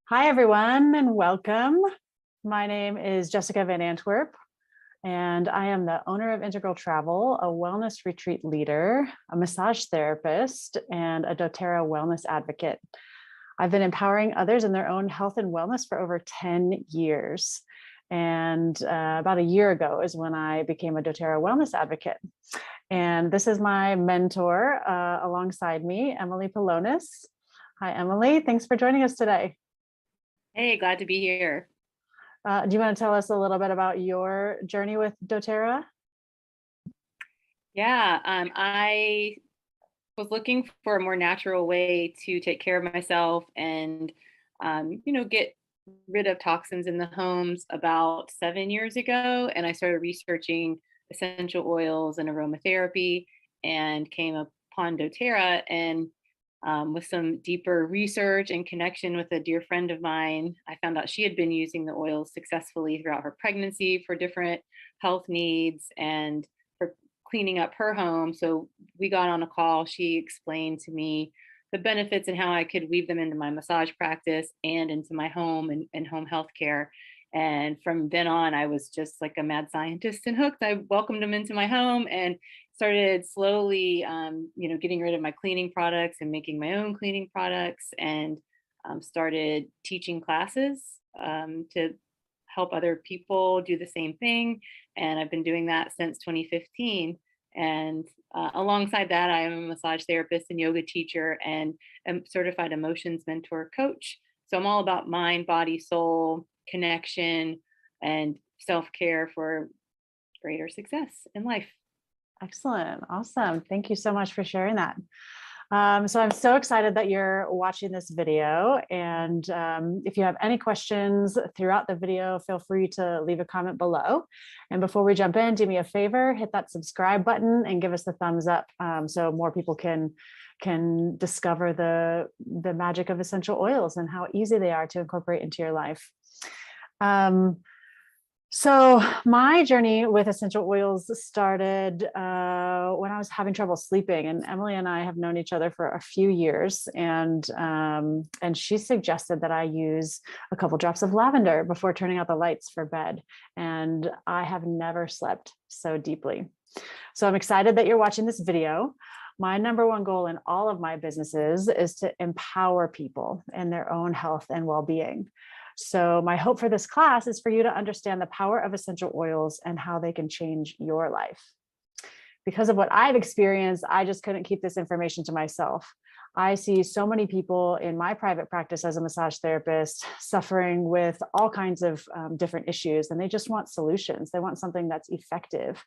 Hi, everyone, and welcome. My name is Jessica Van Antwerp, and I am the owner of Integral Travel, a wellness retreat leader, a massage therapist, and a doTERRA wellness advocate. I've been empowering others in their own health and wellness for over 10 years. And about a year ago is when I became a doTERRA wellness advocate. And this is my mentor alongside me, Emily Polonis. Hi, Emily. Thanks for joining us today. Hey, glad to be here. Do you want to tell us a little bit about your journey with doTERRA? Yeah, I was looking for a more natural way to take care of myself and, get rid of toxins in the homes about 7 years ago. And I started researching essential oils and aromatherapy and came upon doTERRA. And with some deeper research and connection with a dear friend of mine, I found out she had been using the oils successfully throughout her pregnancy for different health needs and for cleaning up her home. So we got on a call. She explained to me the benefits and how I could weave them into my massage practice and into my home and home health care. And from then on, I was just like a mad scientist and hooked. I welcomed them into my home and started slowly, getting rid of my cleaning products and making my own cleaning products, and started teaching classes to help other people do the same thing. And I've been doing that since 2015. And alongside that, I am a massage therapist and yoga teacher and a certified emotions mentor coach. So I'm all about mind, body, soul connection and self-care for greater success in life. Excellent. Awesome. Thank you so much for sharing that. So I'm so excited that you're watching this video. And if you have any questions throughout the video, feel free to leave a comment below. And before we jump in, do me a favor, hit that subscribe button and give us the thumbs up so more people can discover the magic of essential oils and how easy they are to incorporate into your life. So my journey with essential oils started when I was having trouble sleeping, and Emily and I have known each other for a few years, and she suggested that I use a couple drops of lavender before turning out the lights for bed, and I have never slept so deeply. So I'm excited that you're watching this video. My number one goal in all of my businesses is to empower people in their own health and well-being. So my hope for this class is for you to understand the power of essential oils and how they can change your life. Because of what I've experienced, I just couldn't keep this information to myself. I see so many people in my private practice as a massage therapist suffering with all kinds of different issues, and they just want solutions. They want something that's effective.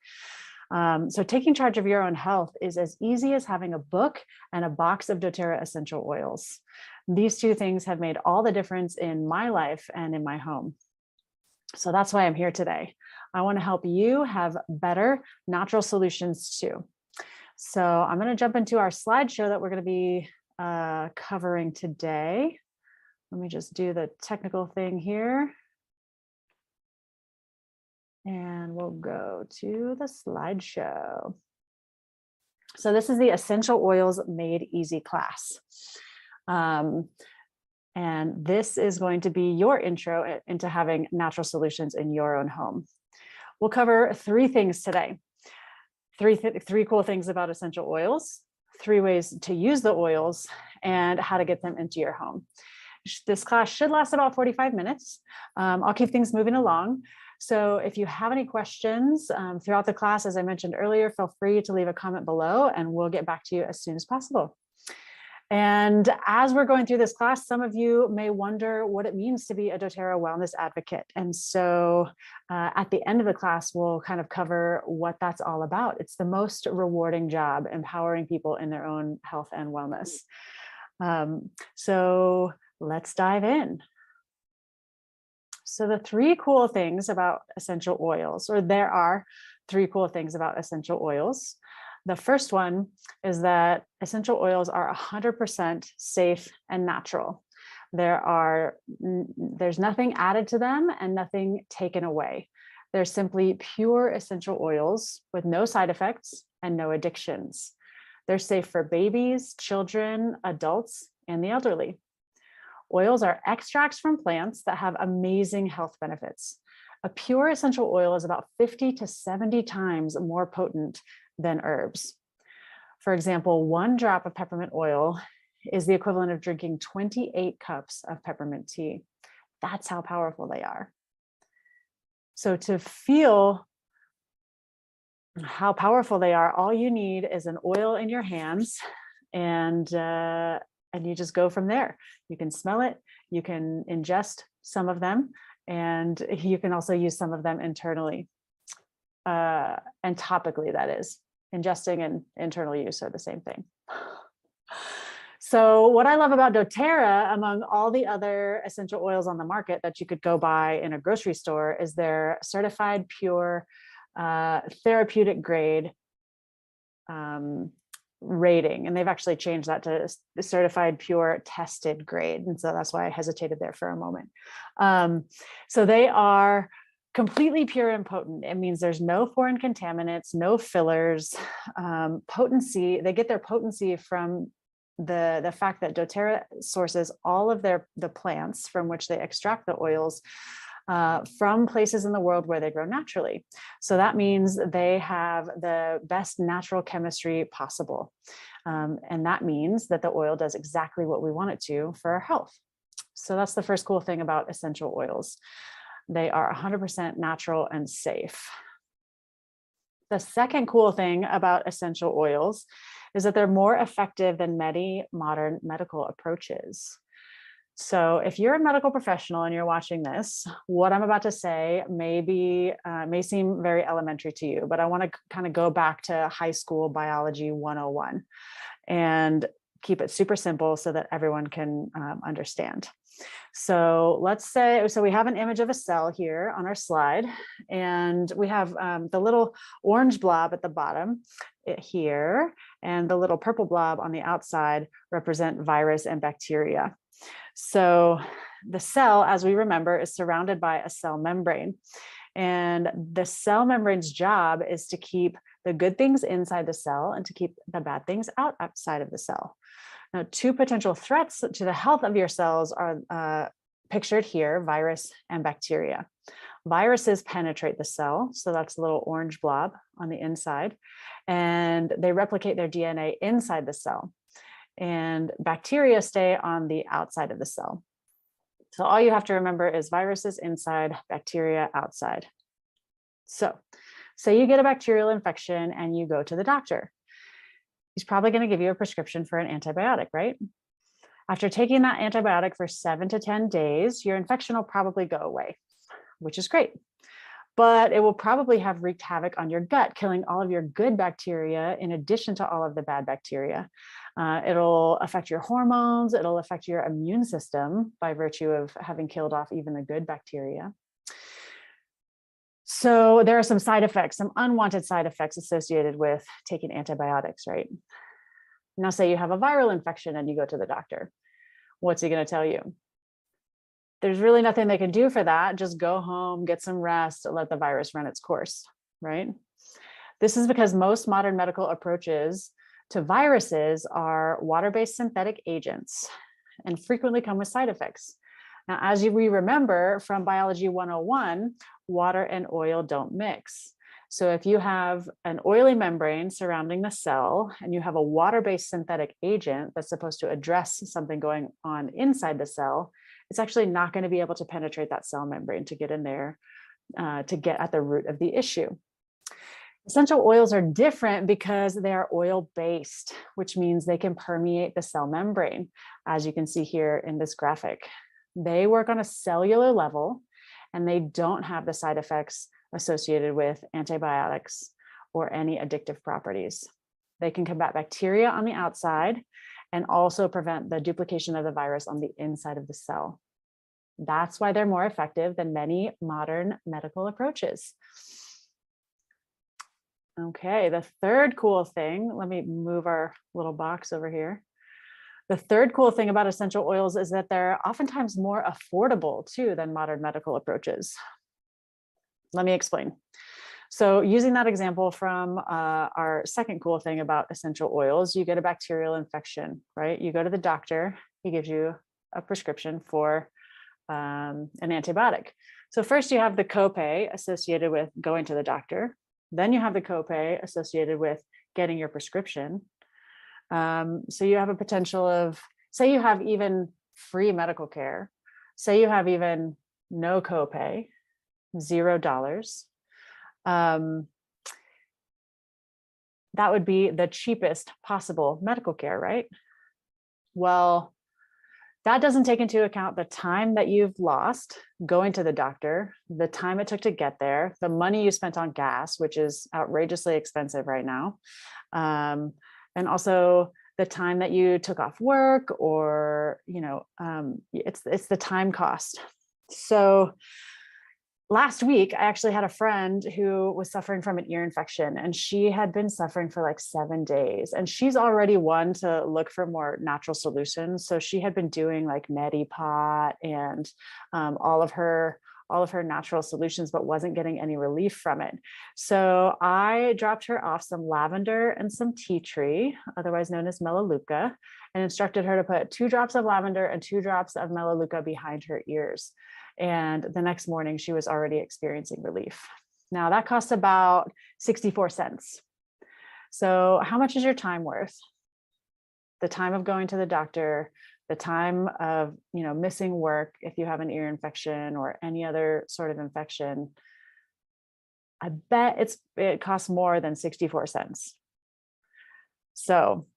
So taking charge of your own health is as easy as having a book and a box of doTERRA essential oils. These two things have made all the difference in my life and in my home. So that's why I'm here today. I want to help you have better natural solutions too. So I'm going to jump into our slideshow that we're going to be covering today. Let me just do the technical thing here. And we'll go to the slideshow. So this is the Essential Oils Made Easy class. And this is going to be your intro into having natural solutions in your own home. We'll cover three things today. Three cool things about essential oils, 3 ways to use the oils, and how to get them into your home. This class should last about 45 minutes. I'll keep things moving along. So if you have any questions throughout the class, as I mentioned earlier, feel free to leave a comment below and we'll get back to you as soon as possible. And as we're going through this class, some of you may wonder what it means to be a doTERRA wellness advocate. And so at the end of the class, we'll kind of cover what that's all about. It's the most rewarding job, empowering people in their own health and wellness. So let's dive in. So the 3 cool things about essential oils, or there are 3 cool things about essential oils. The first one is that essential oils are 100% safe and natural. There's nothing added to them and nothing taken away. They're simply pure essential oils with no side effects and no addictions. They're safe for babies, children, adults, and the elderly. Oils are extracts from plants that have amazing health benefits. A pure essential oil is about 50 to 70 times more potent than herbs. For example, 1 drop of peppermint oil is the equivalent of drinking 28 cups of peppermint tea. That's how powerful they are. So to feel how powerful they are, all you need is an oil in your hands, and you just go from there. You can smell it, you can ingest some of them, and you can also use some of them internally and topically, that is. Ingesting and internal use are the same thing. So what I love about doTERRA, among all the other essential oils on the market that you could go buy in a grocery store, is their certified pure therapeutic grade rating. And they've actually changed that to the certified pure tested grade. And so that's why I hesitated there for a moment. So they are completely pure and potent. It means there's no foreign contaminants, no fillers, potency. They get their potency from the fact that doTERRA sources all of the plants from which they extract the oils from places in the world where they grow naturally. So that means they have the best natural chemistry possible. And that means that the oil does exactly what we want it to for our health. So that's the first cool thing about essential oils. They are 100% natural and safe. The second cool thing about essential oils is that they're more effective than many modern medical approaches. So if you're a medical professional and you're watching this, what I'm about to say may seem very elementary to you, but I want to kind of go back to high school biology 101 and keep it super simple so that everyone can understand. So let's say, we have an image of a cell here on our slide, and we have the little orange blob at the bottom here, and the little purple blob on the outside represent virus and bacteria. So the cell, as we remember, is surrounded by a cell membrane. And the cell membrane's job is to keep the good things inside the cell and to keep the bad things outside of the cell. Now, 2 potential threats to the health of your cells are pictured here: virus and bacteria. Viruses penetrate the cell, so that's a little orange blob on the inside, and they replicate their DNA inside the cell. And bacteria stay on the outside of the cell. So all you have to remember is viruses inside, bacteria outside. So say you get a bacterial infection and you go to the doctor. He's probably going to give you a prescription for an antibiotic, right? After taking that antibiotic for 7 to 10 days, your infection will probably go away, which is great. But it will probably have wreaked havoc on your gut, killing all of your good bacteria in addition to all of the bad bacteria. It'll affect your hormones. It'll affect your immune system by virtue of having killed off even the good bacteria. So there are some side effects, some unwanted side effects associated with taking antibiotics, right? Now, say you have a viral infection and you go to the doctor. What's he going to tell you? There's really nothing they can do for that. Just go home, get some rest, let the virus run its course, right? This is because most modern medical approaches to viruses are water-based synthetic agents and frequently come with side effects. Now, as we remember from Biology 101, water and oil don't mix. So if you have an oily membrane surrounding the cell and you have a water-based synthetic agent that's supposed to address something going on inside the cell, it's actually not going to be able to penetrate that cell membrane to get in there, to get at the root of the issue. Essential oils are different because they are oil-based, which means they can permeate the cell membrane, as you can see here in this graphic. They work on a cellular level, and they don't have the side effects associated with antibiotics or any addictive properties. They can combat bacteria on the outside and also prevent the duplication of the virus on the inside of the cell. That's why they're more effective than many modern medical approaches. Okay, the third cool thing, let me move our little box over here. The third cool thing about essential oils is that they're oftentimes more affordable too than modern medical approaches. Let me explain. So using that example from our second cool thing about essential oils, you get a bacterial infection, right? You go to the doctor, he gives you a prescription for an antibiotic. So first you have the copay associated with going to the doctor. Then you have the copay associated with getting your prescription. So you have a potential of, say you have even free medical care, say you have even no copay, $0. That would be the cheapest possible medical care, right? Well, that doesn't take into account the time that you've lost going to the doctor, the time it took to get there, the money you spent on gas, which is outrageously expensive right now, and also the time that you took off work, or it's the time cost. So last week, I actually had a friend who was suffering from an ear infection, and she had been suffering for like 7 days. And she's already one to look for more natural solutions. So she had been doing like neti pot and all of her natural solutions, but wasn't getting any relief from it. So I dropped her off some lavender and some tea tree, otherwise known as melaleuca, and instructed her to put 2 drops of lavender and 2 drops of melaleuca behind her ears. And the next morning she was already experiencing relief. Now that costs about 64 cents. So how much is your time worth? The time of going to the doctor, the time of, missing work if you have an ear infection or any other sort of infection. I bet it costs more than 64 cents. So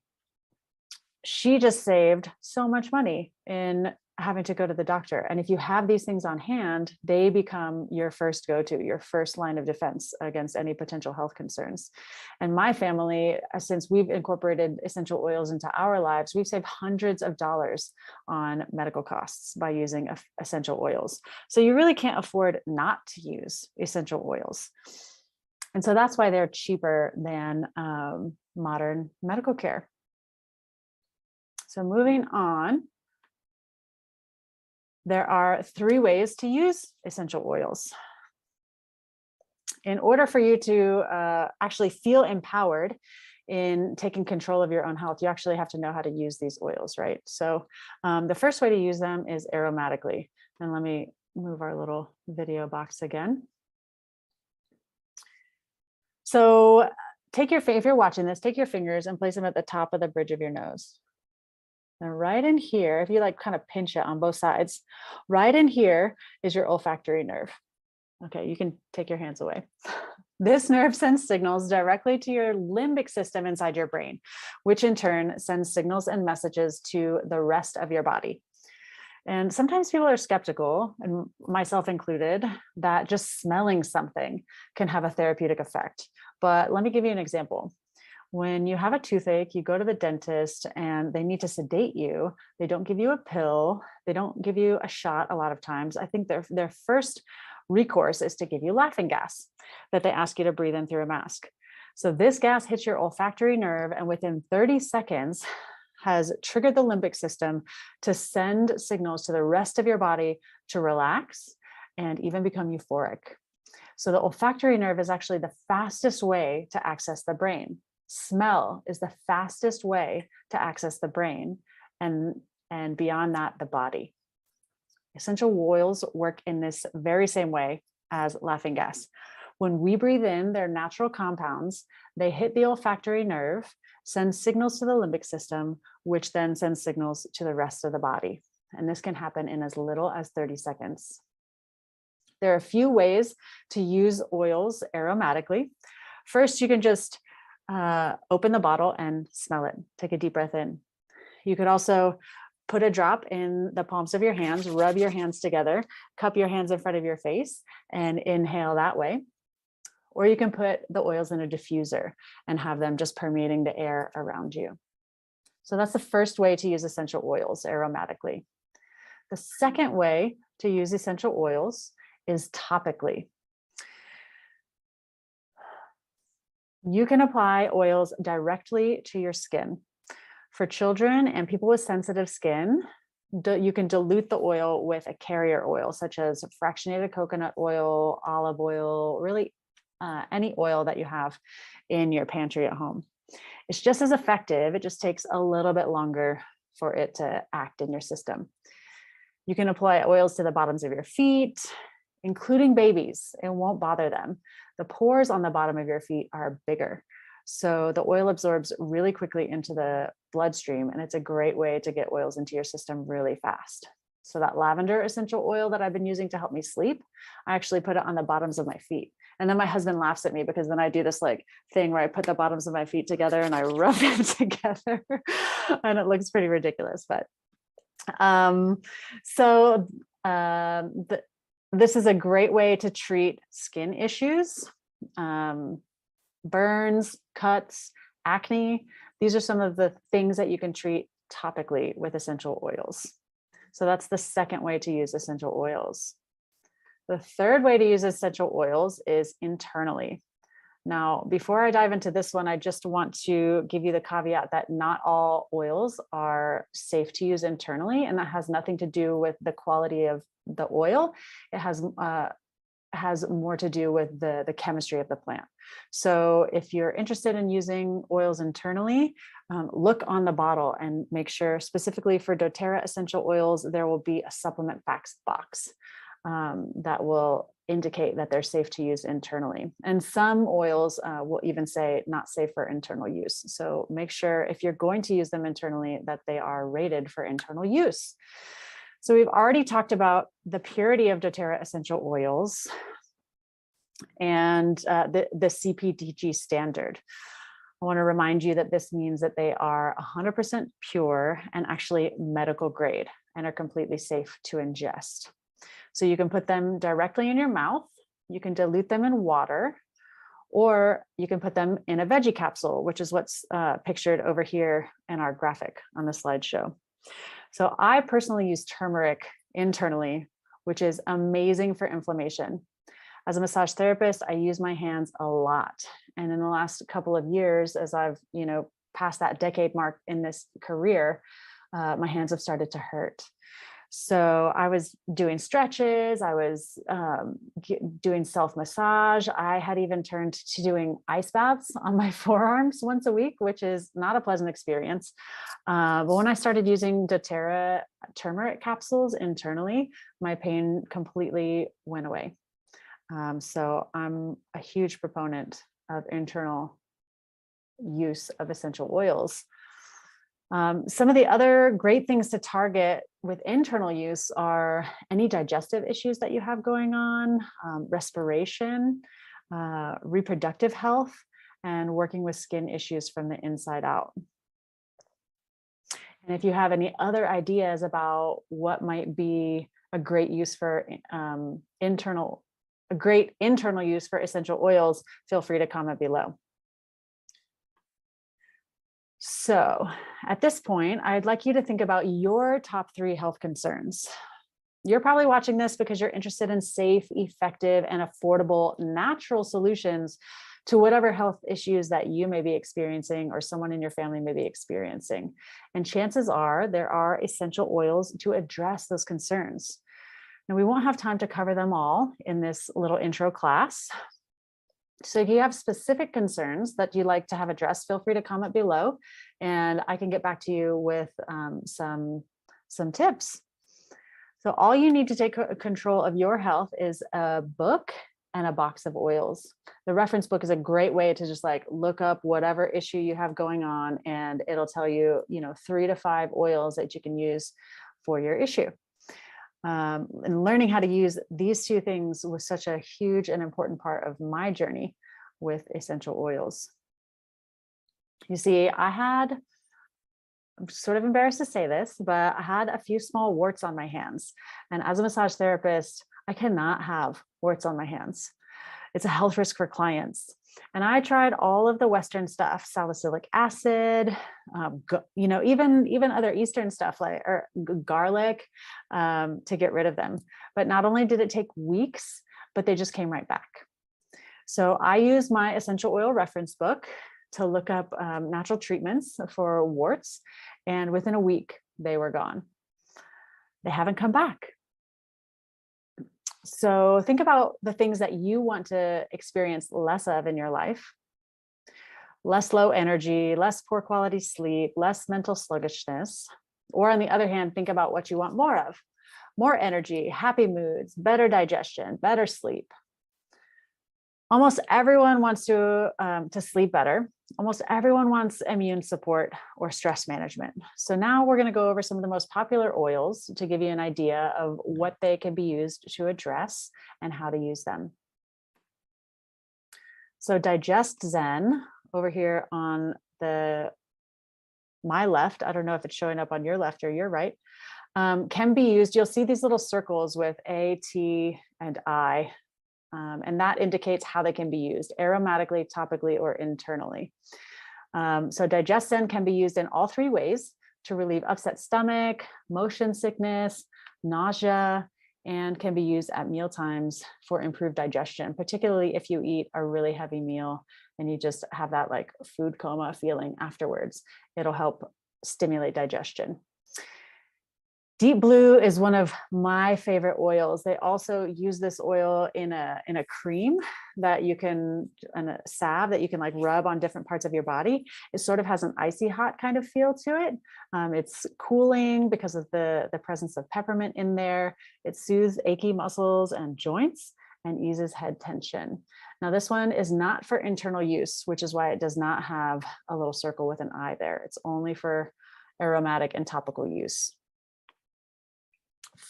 she just saved so much money in having to go to the doctor. And if you have these things on hand, they become your first go-to, your first line of defense against any potential health concerns. And my family, since we've incorporated essential oils into our lives, we've saved hundreds of dollars on medical costs by using essential oils. So you really can't afford not to use essential oils. And so that's why they're cheaper than modern medical care. So moving on, there are 3 ways to use essential oils. In order for you to actually feel empowered in taking control of your own health, you actually have to know how to use these oils, right? So the first way to use them is aromatically. And let me move our little video box again. So if you're watching this, take your fingers and place them at the top of the bridge of your nose. And right in here, if you kind of pinch it on both sides, right in here is your olfactory nerve. Okay, you can take your hands away. This nerve sends signals directly to your limbic system inside your brain, which in turn sends signals and messages to the rest of your body. And sometimes people are skeptical, and myself included, that just smelling something can have a therapeutic effect. But let me give you an example. When you have a toothache, you go to the dentist and they need to sedate you. They don't give you a pill. They don't give you a shot a lot of times. I think their first recourse is to give you laughing gas that they ask you to breathe in through a mask. So this gas hits your olfactory nerve, and within 30 seconds has triggered the limbic system to send signals to the rest of your body to relax and even become euphoric. So the olfactory nerve is actually the fastest way to access the brain. Smell is the fastest way to access the brain, and beyond that, the body. Essential oils work in this very same way as laughing gas. When we breathe in their natural compounds, they hit the olfactory nerve, send signals to the limbic system, which then sends signals to the rest of the body. And this can happen in as little as 30 seconds. There are a few ways to use oils aromatically. First, you can just open the bottle and smell it. Take a deep breath in. You could also put a drop in the palms of your hands, rub your hands together, cup your hands in front of your face, and inhale that way. Or you can put the oils in a diffuser and have them just permeating the air around you. So that's the first way to use essential oils aromatically. The second way to use essential oils is topically. You can apply oils directly to your skin. For children and people with sensitive skin, you can dilute the oil with a carrier oil, such as fractionated coconut oil, olive oil, really any oil that you have in your pantry at home. It's just as effective. It just takes a little bit longer for it to act in your system. You can apply oils to the bottoms of your feet, including babies. It won't bother them. The pores on the bottom of your feet are bigger. So the oil absorbs really quickly into the bloodstream, and it's a great way to get oils into your system really fast. So that lavender essential oil that I've been using to help me sleep, I actually put it on the bottoms of my feet. And then my husband laughs at me because then I do this like thing where I put the bottoms of my feet together and I rub them together and it looks pretty ridiculous. But this is a great way to treat skin issues, burns, cuts, acne. These are some of the things that you can treat topically with essential oils. So that's the second way to use essential oils. The third way to use essential oils is internally. Now, before I dive into this one, I just want to give you the caveat that not all oils are safe to use internally, and that has nothing to do with the quality of the oil. It has more to do with the chemistry of the plant. So if you're interested in using oils internally, look on the bottle and make sure specifically for doTERRA essential oils, there will be a supplement facts box that will indicate that they're safe to use internally. And some oils will even say not safe for internal use. So make sure if you're going to use them internally that they are rated for internal use. So we've already talked about the purity of doTERRA essential oils and the CPDG standard. I want to remind you that this means that they are 100% pure and actually medical grade and are completely safe to ingest. So you can put them directly in your mouth, you can dilute them in water, or you can put them in a veggie capsule, which is what's pictured over here in our graphic on the slideshow. So I personally use turmeric internally, which is amazing for inflammation. As a massage therapist, I use my hands a lot. And in the last couple of years, as I've, passed that decade mark in this career, my hands have started to hurt. So I was doing stretches, I was doing self-massage. I had even turned to doing ice baths on my forearms once a week, which is not a pleasant experience. But when I started using doTERRA turmeric capsules internally, my pain completely went away. So I'm a huge proponent of internal use of essential oils. Some of the other great things to target with internal use are any digestive issues that you have going on, respiration, reproductive health, and working with skin issues from the inside out. And if you have any other ideas about what might be a great use for a great internal use for essential oils, feel free to comment below. So at this point, I'd like you to think about your top 3 health concerns. You're probably watching this because you're interested in safe, effective, and affordable natural solutions to whatever health issues that you may be experiencing or someone in your family may be experiencing. And chances are there are essential oils to address those concerns. Now, we won't have time to cover them all in this little intro class. So if you have specific concerns that you'd like to have addressed, feel free to comment below and I can get back to you with some tips. So all you need to take control of your health is a book and a box of oils. The reference book is a great way to just like look up whatever issue you have going on, and it'll tell you, 3 to 5 oils that you can use for your issue. And learning how to use these 2 things was such a huge and important part of my journey with essential oils. You see, I'm sort of embarrassed to say this, but I had a few small warts on my hands. And as a massage therapist, I cannot have warts on my hands. It's a health risk for clients. And I tried all of the Western stuff, salicylic acid, even other Eastern stuff like garlic to get rid of them. But not only did it take weeks, but they just came right back. So I used my essential oil reference book to look up natural treatments for warts. And within a week, they were gone. They haven't come back. So think about the things that you want to experience less of in your life. Less low energy, less poor quality sleep, less mental sluggishness. Or on the other hand, think about what you want more of. more energy, happy moods, better digestion, better sleep. Almost everyone wants to sleep better. Almost everyone wants immune support or stress management. So now we're going to go over some of the most popular oils to give you an idea of what they can be used to address and how to use them. So Digest Zen over here on my left, I don't know if it's showing up on your left or your right, can be used. You'll see these little circles with A, T, and I. And that indicates how they can be used aromatically, topically, or internally. So Digestion can be used in all three ways to relieve upset stomach, motion sickness, nausea, and can be used at meal times for improved digestion, particularly if you eat a really heavy meal and you just have that like food coma feeling afterwards. It'll help stimulate digestion. Deep Blue is one of my favorite oils. They also use this oil in a cream that you can, and a salve that you can like rub on different parts of your body. It sort of has an icy hot kind of feel to it. It's cooling because of the presence of peppermint in there. It soothes achy muscles and joints and eases head tension. Now this one is not for internal use, which is why it does not have a little circle with an eye there. It's only for aromatic and topical use.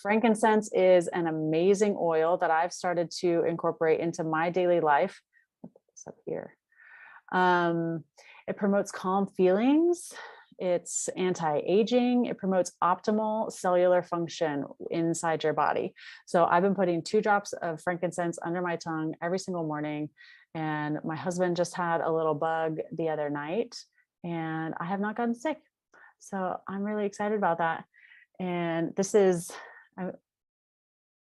Frankincense is an amazing oil that I've started to incorporate into my daily life. I'll put this up here. It promotes calm feelings. It's anti-aging. It promotes optimal cellular function inside your body. So I've been putting 2 drops of frankincense under my tongue every single morning. And my husband just had a little bug the other night and I have not gotten sick. So I'm really excited about that. And this is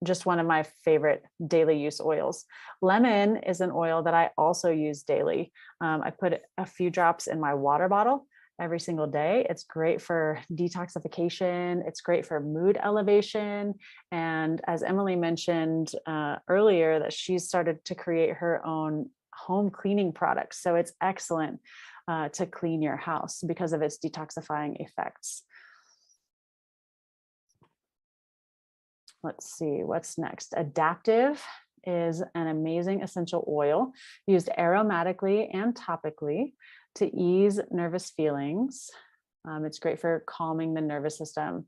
just one of my favorite daily use oils. Lemon is an oil that I also use daily. I put a few drops in my water bottle every single day. It's great for detoxification. It's great for mood elevation. And as Emily mentioned earlier, that she's started to create her own home cleaning products. So it's excellent to clean your house because of its detoxifying effects. Let's see, what's next? Adaptive is an amazing essential oil used aromatically and topically to ease nervous feelings. It's great for calming the nervous system.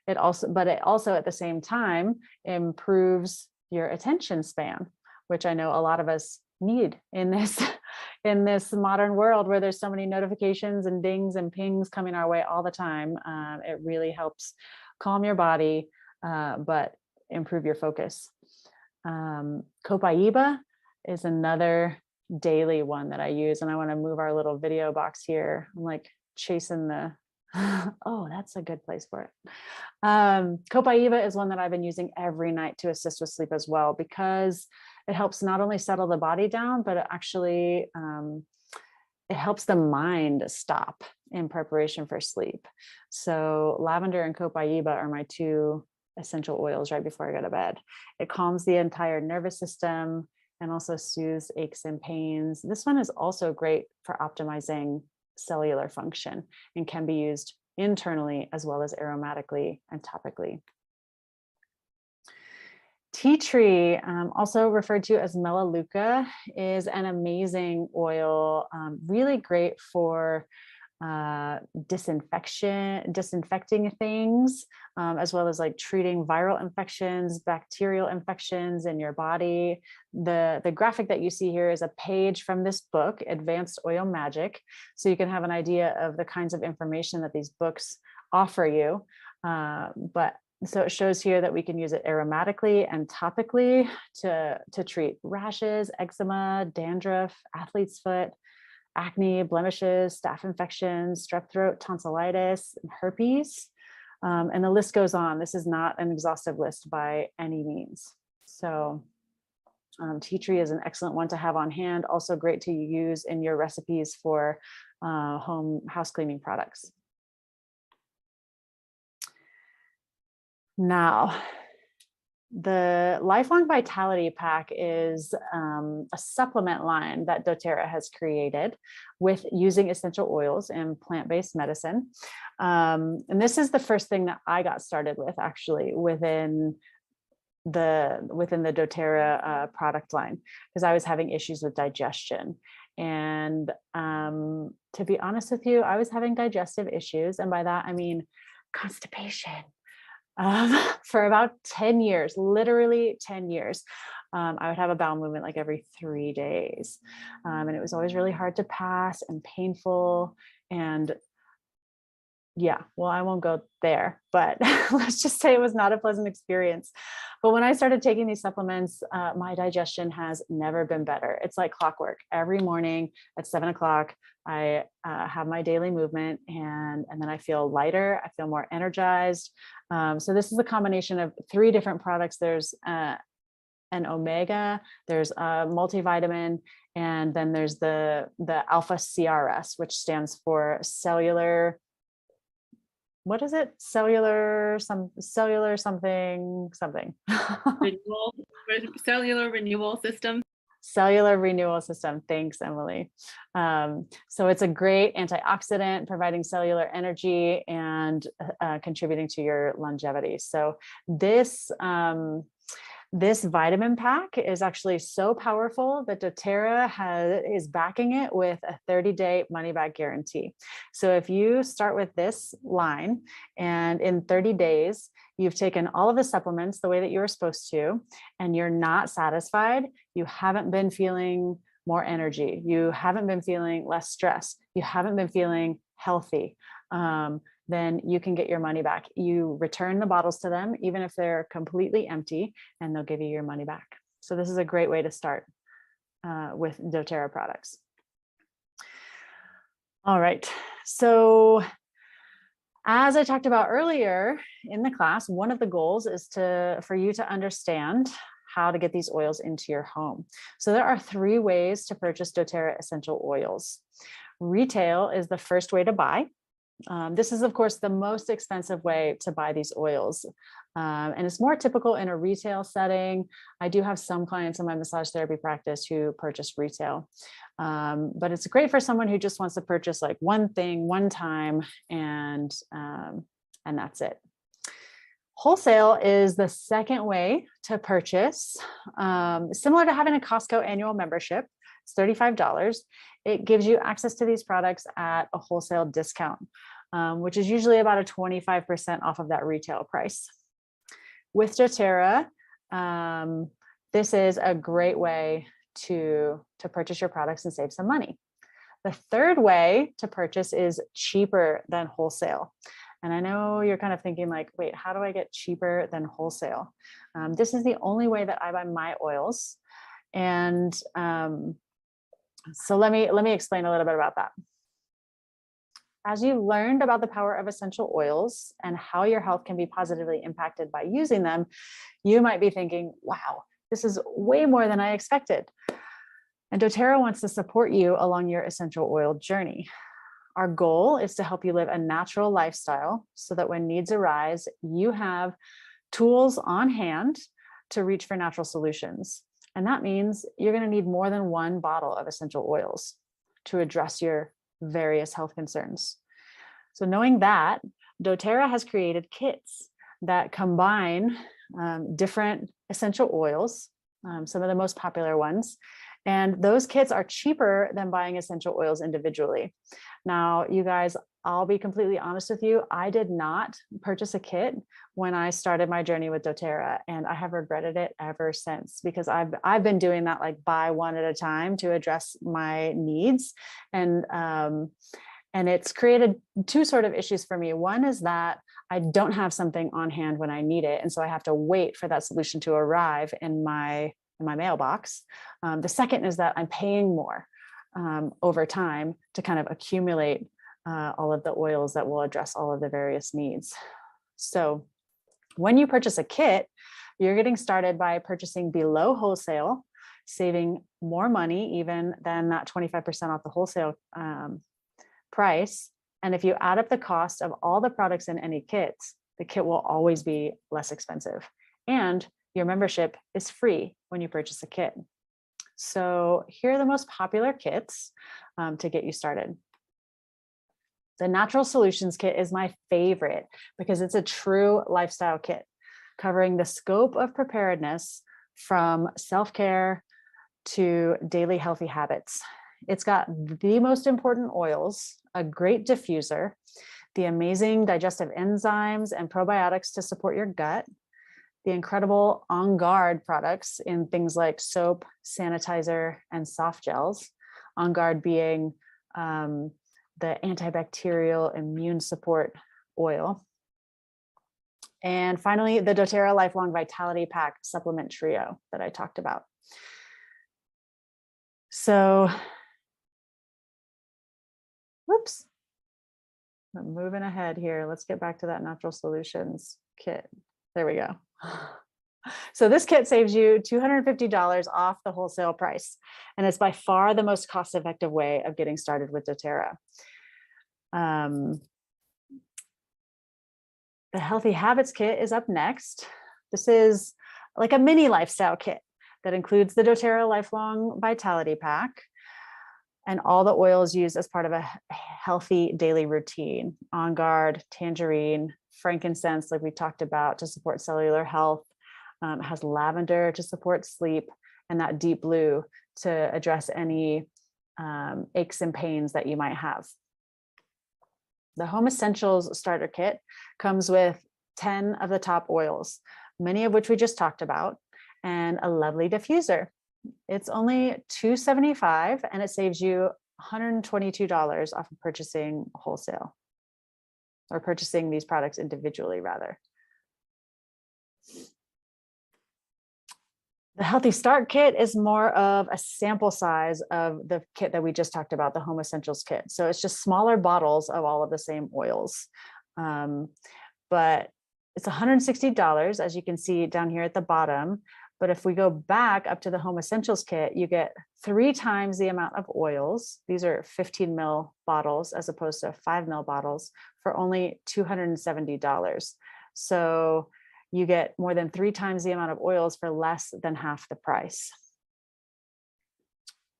It also at the same time improves your attention span, which I know a lot of us need in this modern world where there's so many notifications and dings and pings coming our way all the time. It really helps calm your body, but improve your focus. Copaiba is another daily one that I use, and I want to move our little video box here. I'm like chasing the, oh, that's a good place for it. Copaiba is one that I've been using every night to assist with sleep as well, because it helps not only settle the body down, but it actually, it helps the mind stop in preparation for sleep. So lavender and copaiba are my 2 essential oils right before I go to bed. It calms the entire nervous system and also soothes aches and pains. This one is also great for optimizing cellular function and can be used internally as well as aromatically and topically. Tea tree, also referred to as melaleuca, is an amazing oil, really great for disinfecting things, as well as like treating viral infections, bacterial infections in your body. The graphic that you see here is a page from this book, Advanced Oil Magic. So you can have an idea of the kinds of information that these books offer you. So it shows here that we can use it aromatically and topically to treat rashes, eczema, dandruff, athlete's foot, acne, blemishes, staph infections, strep throat, tonsillitis, and herpes. And the list goes on. This is not an exhaustive list by any means. So tea tree is an excellent one to have on hand. Also great to use in your recipes for home house cleaning products. Now, The Lifelong Vitality Pack is a supplement line that doTERRA has created with using essential oils and plant-based medicine. And this is the first thing that I got started with, actually, within the doTERRA product line, because I was having issues with digestion. And to be honest with you, I was having digestive issues. And by that, I mean constipation. For about 10 years, literally 10 years. I would have a bowel movement like every 3 days. And it was always really hard to pass and painful. And yeah, well, I won't go there, but let's just say it was not a pleasant experience. But when I started taking these supplements, my digestion has never been better. It's like clockwork. Every morning at 7 o'clock, I have my daily movement, and then I feel lighter. I feel more energized. So this is a combination of 3 different products. There's an omega, there's a multivitamin, and then there's the alpha CRS, which stands for cellular. What is it? Cellular something. Cellular renewal system. Cellular renewal system. Thanks, Emily. So it's a great antioxidant, providing cellular energy and contributing to your longevity. So this vitamin pack is actually so powerful that doTERRA is backing it with a 30-day money-back guarantee. So if you start with this line and in 30 days, you've taken all of the supplements the way that you were supposed to, and you're not satisfied, you haven't been feeling more energy, you haven't been feeling less stress, you haven't been feeling healthy, then you can get your money back. You return the bottles to them, even if they're completely empty, and they'll give you your money back. So this is a great way to start with doTERRA products. All right. So as I talked about earlier in the class, one of the goals is for you to understand how to get these oils into your home. So there are 3 ways to purchase doTERRA essential oils. Retail is the first way to buy. This is, of course, the most expensive way to buy these oils. And it's more typical in a retail setting. I do have some clients in my massage therapy practice who purchase retail. But it's great for someone who just wants to purchase like one thing, one time, and that's it. Wholesale is the second way to purchase, similar to having a Costco annual membership. It's $35. It gives you access to these products at a wholesale discount, which is usually about a 25% off of that retail price. With doTERRA, this is a great way to purchase your products and save some money. The third way to purchase is cheaper than wholesale. And I know you're kind of thinking like, wait, how do I get cheaper than wholesale? This is the only way that I buy my oils. And so let me explain a little bit about that. As you learned about the power of essential oils and how your health can be positively impacted by using them, you might be thinking, wow, this is way more than I expected. And doTERRA wants to support you along your essential oil journey. Our goal is to help you live a natural lifestyle so that when needs arise, you have tools on hand to reach for natural solutions. And that means you're going to need more than one bottle of essential oils to address your various health concerns. So knowing that, doTERRA has created kits that combine different essential oils, some of the most popular ones. And those kits are cheaper than buying essential oils individually. Now, you guys, I'll be completely honest with you. I did not purchase a kit when I started my journey with doTERRA, and I have regretted it ever since, because I've been doing that, like buy one at a time to address my needs. And it's created 2 sort of issues for me. One is that I don't have something on hand when I need it. And so I have to wait for that solution to arrive in my mailbox. The second is that I'm paying more over time to kind of accumulate all of the oils that will address all of the various needs. So when you purchase a kit, you're getting started by purchasing below wholesale, saving more money even than that 25% off the wholesale price. And if you add up the cost of all the products in any kits, the kit will always be less expensive. And Your membership is free when you purchase a kit. So here are the most popular kits to get you started. The Natural Solutions Kit is my favorite because it's a true lifestyle kit covering the scope of preparedness from self-care to daily healthy habits. It's got the most important oils, a great diffuser, the amazing digestive enzymes and probiotics to support your gut, the incredible On Guard products in things like soap, sanitizer, and soft gels. On Guard being the antibacterial immune support oil. And finally, the doTERRA Lifelong Vitality Pack supplement trio that I talked about. So, whoops, I'm moving ahead here. Let's get back to that Natural Solutions kit. There we go. So this kit saves you $250 off the wholesale price, and it's by far the most cost-effective way of getting started with doTERRA. The Healthy Habits Kit is up next. This is like a mini lifestyle kit that includes the doTERRA Lifelong Vitality Pack and all the oils used as part of a healthy daily routine. On Guard, tangerine, frankincense, like we talked about, to support cellular health. It has lavender to support sleep, and that deep blue to address any aches and pains that you might have. The Home Essentials Starter Kit comes with 10 of the top oils, many of which we just talked about, and a lovely diffuser. It's only $275, and it saves you $122 off of purchasing wholesale, or purchasing these products individually, rather. The Healthy Start Kit is more of a sample size of the kit that we just talked about, the Home Essentials Kit. So it's just smaller bottles of all of the same oils. But it's $160, as you can see down here at the bottom. But if we go back up to the Home Essentials Kit, you get 3 times the amount of oils. These are 15 ml bottles as opposed to 5 ml bottles for only $270. So you get more than 3 times the amount of oils for less than half the price.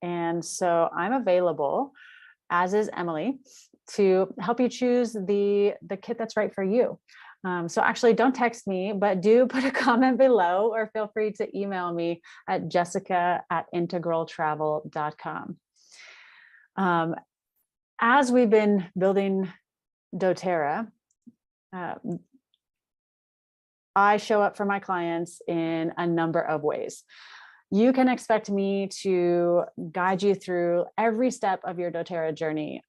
And so I'm available, as is Emily, to help you choose the kit that's right for you. So actually don't text me, but do put a comment below, or feel free to email me at jessica@integraltravel.com. As we've been building doTERRA, I show up for my clients in a number of ways. You can expect me to guide you through every step of your doTERRA journey,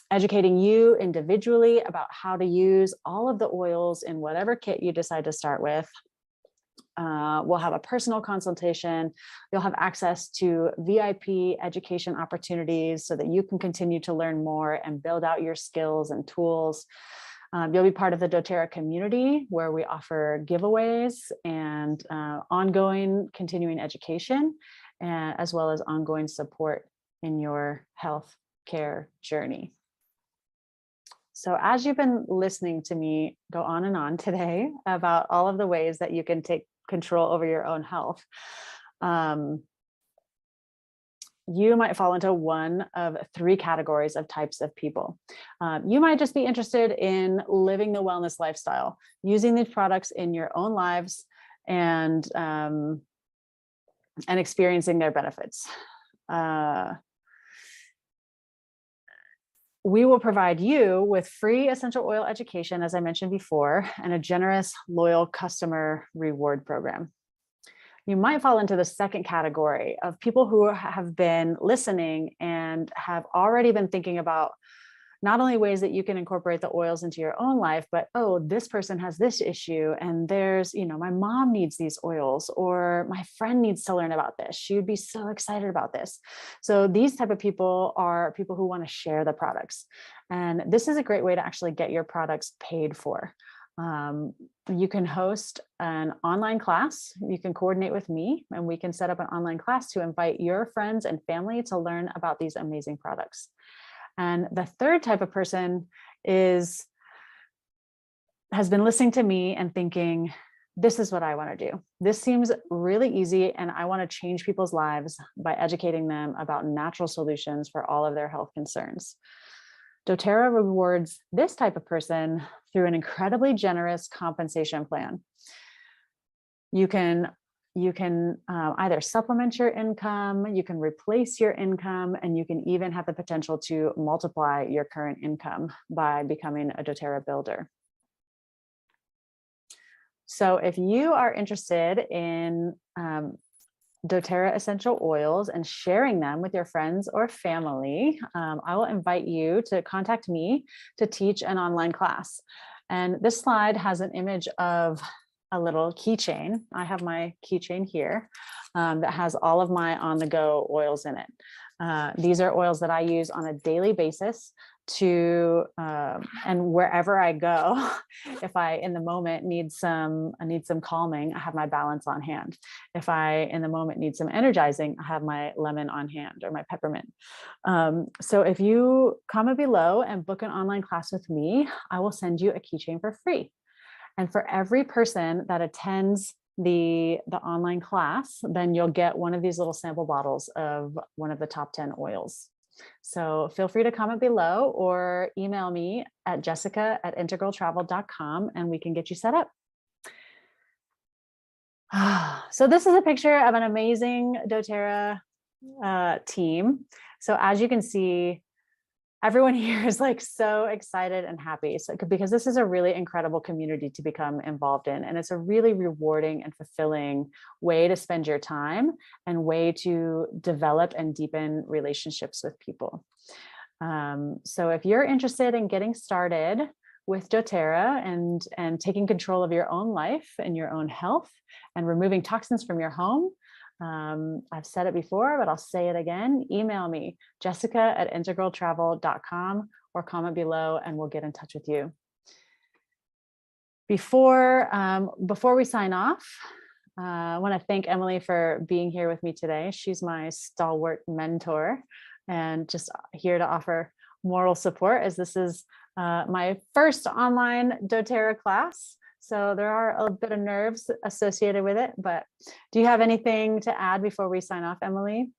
educating you individually about how to use all of the oils in whatever kit you decide to start with. We'll have a personal consultation. You'll have access to VIP education opportunities so that you can continue to learn more and build out your skills and tools. You'll be part of the doTERRA community, where we offer giveaways and ongoing continuing education, as well as ongoing support in your health care journey. So as you've been listening to me go on and on today about all of the ways that you can take control over your own health, you might fall into one of 3 categories of types of people. You might just be interested in living the wellness lifestyle, using these products in your own lives and experiencing their benefits. We will provide you with free essential oil education, as I mentioned before, and a generous, loyal customer reward program. You might fall into the second category of people who have been listening and have already been thinking about not only ways that you can incorporate the oils into your own life, but, oh, this person has this issue, and there's, my mom needs these oils, or my friend needs to learn about this. She would be so excited about this. So these type of people are people who want to share the products. And this is a great way to actually get your products paid for. You can host an online class. You can coordinate with me, and we can set up an online class to invite your friends and family to learn about these amazing products. And the third type of person has been listening to me and thinking, this is what I want to do. This seems really easy, and I want to change people's lives by educating them about natural solutions for all of their health concerns. doTERRA rewards this type of person through an incredibly generous compensation plan. You can either supplement your income, you can replace your income, and you can even have the potential to multiply your current income by becoming a doTERRA builder. So if you are interested in doTERRA essential oils and sharing them with your friends or family, I will invite you to contact me to teach an online class. And this slide has an image of a little keychain. I have my keychain here that has all of my on-the-go oils in it. These are oils that I use on a daily basis to, and wherever I go, if I in the moment need some calming, I have my balance on hand. If I in the moment need some energizing, I have my lemon on hand or my peppermint. So if you comment below and book an online class with me, I will send you a keychain for free. And for every person that attends the online class, then you'll get one of these little sample bottles of one of the top 10 oils. So feel free to comment below or email me at jessica@integraltravel.com and we can get you set up. So this is a picture of an amazing doTERRA team. So as you can see, everyone here is like so excited and happy. So because this is a really incredible community to become involved in, and it's a really rewarding and fulfilling way to spend your time and way to develop and deepen relationships with people. So if you're interested in getting started with doTERRA and taking control of your own life and your own health and removing toxins from your home, I've said it before, but I'll say it again. Email me, jessica@integraltravel.com, or comment below and we'll get in touch with you. Before we sign off, I want to thank Emily for being here with me today. She's my stalwart mentor and just here to offer moral support, as this is my first online doTERRA class. So there are a bit of nerves associated with it, but do you have anything to add before we sign off, Emily?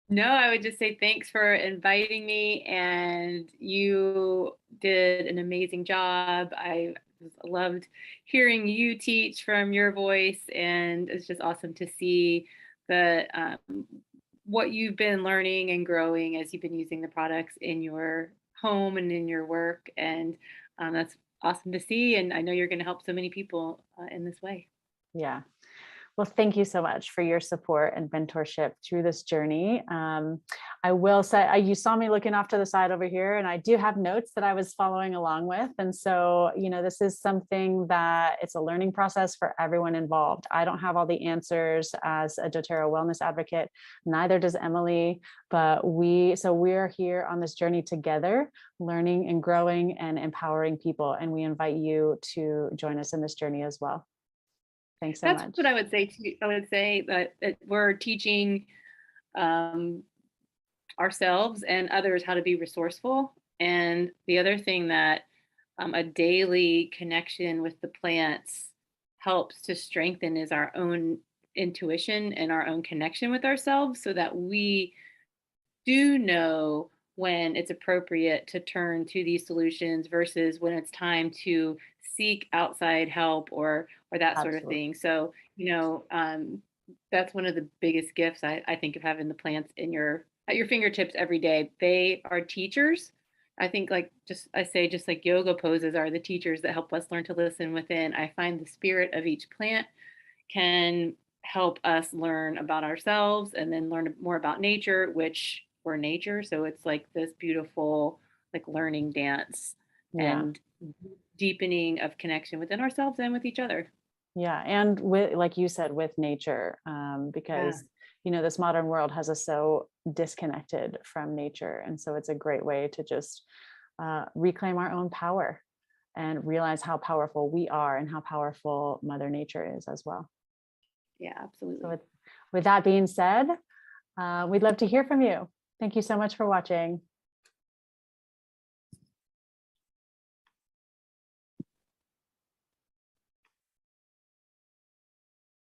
No, I would just say thanks for inviting me, and you did an amazing job. I loved hearing you teach from your voice, and it's just awesome to see the what you've been learning and growing as you've been using the products in your home and in your work. And that's awesome to see. And I know you're going to help so many people in this way. Yeah. Well, thank you so much for your support and mentorship through this journey. I will say, you saw me looking off to the side over here, and I do have notes that I was following along with. And so, this is something that it's a learning process for everyone involved. I don't have all the answers as a doTERRA wellness advocate, neither does Emily, but we're here on this journey together, learning and growing and empowering people. And we invite you to join us in this journey as well. Thanks so much. That's what I would say too. I would say that we're teaching ourselves and others how to be resourceful. And the other thing that a daily connection with the plants helps to strengthen is our own intuition and our own connection with ourselves, so that we do know when it's appropriate to turn to these solutions versus when it's time to seek outside help or that sort of thing. So, that's one of the biggest gifts I think of, having the plants at your fingertips every day. They are teachers. I think just like yoga poses are the teachers that help us learn to listen within. I find the spirit of each plant can help us learn about ourselves and then learn more about nature, which we're nature. So it's like this beautiful, learning dance and deepening of connection within ourselves and with each other. Yeah. And with, like you said, with nature, because, this modern world has us so disconnected from nature. And so it's a great way to just reclaim our own power and realize how powerful we are and how powerful Mother Nature is as well. Yeah, absolutely. So with that being said, we'd love to hear from you. Thank you so much for watching.